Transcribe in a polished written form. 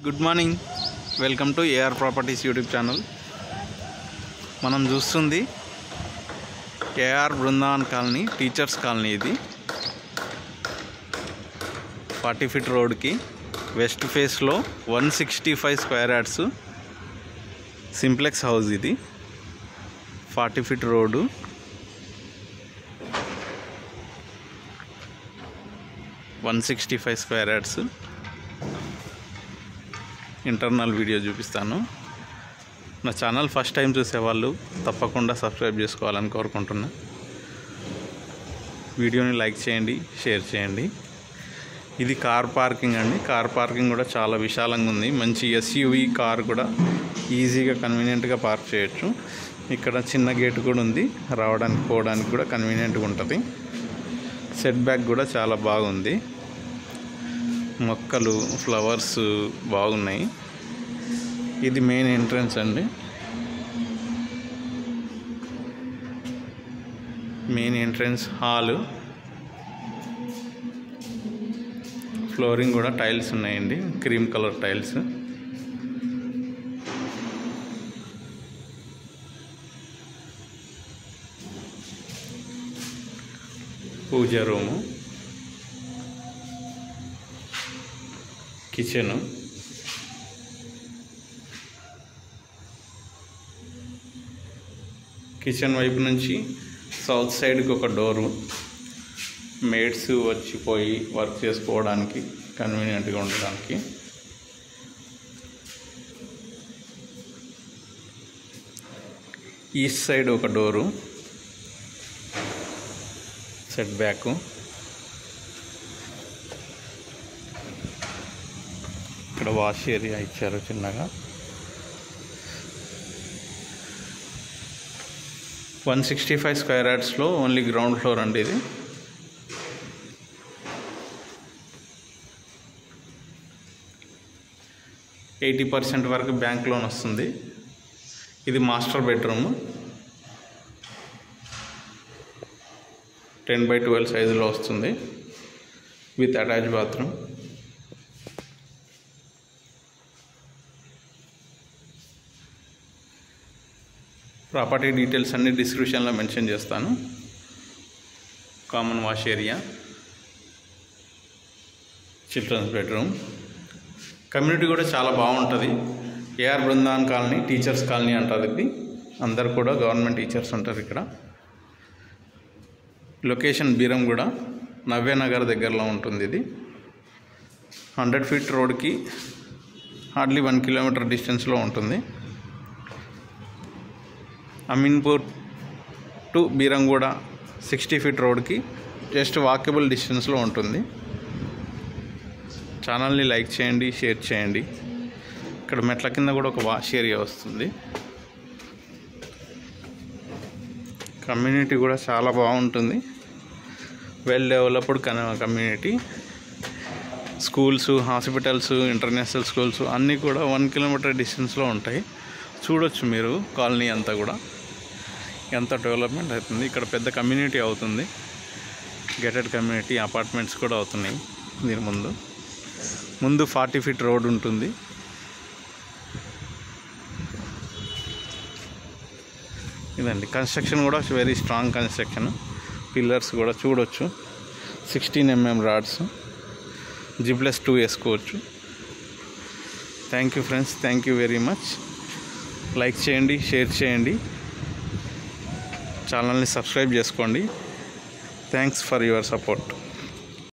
Good morning, welcome to AR properties YouTube channel. మనం చూస్తుంది ఏఆర్ బృందావన్ కాలనీ, టీచర్స్ కాలనీ. ఇది 40 ఫీట్ రోడ్కి వెస్ట్ ఫేస్లో 165 స్క్వేర్ యార్డ్స్ సింప్లెక్స్ హౌస్. ఇది 40 feet road, square yards. Internal video చూపిస్తాను. నా ఛానల్ ఫస్ట్ టైం చూసేవాళ్ళు తప్పకుండా సబ్స్క్రైబ్ చేసుకోవాలని కోరుకుంటున్నా. వీడియోని లైక్ చేయండి, షేర్ చేయండి. ఇది కార్ పార్కింగ్ అండి. కార్ పార్కింగ్ కూడా చాలా విశాలంగా ఉంది. మంచి ఎస్యూవి కార్ కూడా ఈజీగా కన్వీనియంట్గా పార్క్ చేయొచ్చు. ఇక్కడ చిన్న గేట్ కూడా ఉంది, రావడానికి పోవడానికి కూడా కన్వీనియంట్గా ఉంటుంది. సెట్ బ్యాక్ కూడా చాలా బాగుంది. మొక్కలు, ఫ్లవర్స్ బాగున్నాయి. ఇది మెయిన్ ఎంట్రన్స్ అండి. Main entrance hall. ఫ్లోరింగ్ కూడా టైల్స్ ఉన్నాయండి, క్రీమ్ కలర్ టైల్స్. పూజ రూము, కిచెను, కిచెన్ వైపు నుంచి సౌత్ సైడ్కి ఒక డోరు. మేడ్స్ వచ్చిపోయి వర్క్ చేసుకోవడానికి కన్వీనియంట్గా ఉండడానికి. ఈస్ట్ సైడ్ ఒక డోరు, సెట్ బ్యాక్. ఇక్కడ వాష్ ఏరియా ఇచ్చారు చిన్నగా. 165 స్క్వేర్ యార్డ్స్లో ఓన్లీ గ్రౌండ్ ఫ్లోర్ అండి. ఇది %80 వరకు బ్యాంక్ లోన్ వస్తుంది. ఇది మాస్టర్ బెడ్రూమ్, 10x12 సైజులో వస్తుంది with attach bathroom. Property details అన్ని డిస్క్రిప్షన్లో మెన్షన్ చేస్తాను. Common wash area, children's bedroom. Community కూడా చాలా బాగుంటుంది. AR Brindavan colony, teachers colony అంటారు. ఇది అందరు కూడా గవర్నమెంట్ టీచర్స్ ఉంటారు ఇక్కడ. లొకేషన్ బీరంగూడ, నవ్యనగర్ దగ్గరలో ఉంటుంది. ఇది 100 ఫీట్ రోడ్కి హార్డ్లీ 1 కిలోమీటర్ డిస్టెన్స్లో ఉంటుంది. అమీన్పూర్ టు బీరంగూడ 60 ఫీట్ రోడ్కి జస్ట్ వాకబుల్ డిస్టెన్స్లో ఉంటుంది. ఛానల్ని లైక్ చేయండి, షేర్ చేయండి. ఇక్కడ మెట్ల కింద కూడా ఒక వాష్ ఏరియా వస్తుంది. కమ్యూనిటీ కూడా చాలా బాగుంటుంది. Well developed community. Schools, hospitals, international schools అన్నీ కూడా 1 కిలోమీటర్ డిస్టెన్స్లో ఉంటాయి. చూడొచ్చు మీరు కాలనీ అంతా కూడా ఎంత డెవలప్మెంట్ అవుతుంది. ఇక్కడ పెద్ద కమ్యూనిటీ అవుతుంది. గేటెడ్ కమ్యూనిటీ అపార్ట్మెంట్స్ కూడా అవుతున్నాయి. దీని ముందు 40 ఫీట్ రోడ్ ఉంటుంది. ఇదండి కన్స్ట్రక్షన్ కూడా వెరీ స్ట్రాంగ్ కన్స్ట్రక్షన్. పిల్లర్స్ కూడా చూడొచ్చు, 16 mm రాడ్స్, G+2 వేసుకోవచ్చు. Thank you friends, thank you very much. Like చేయండి, షేర్ చేయండి, ఛానల్ని సబ్స్క్రైబ్ చేసుకోండి. Thanks for your support.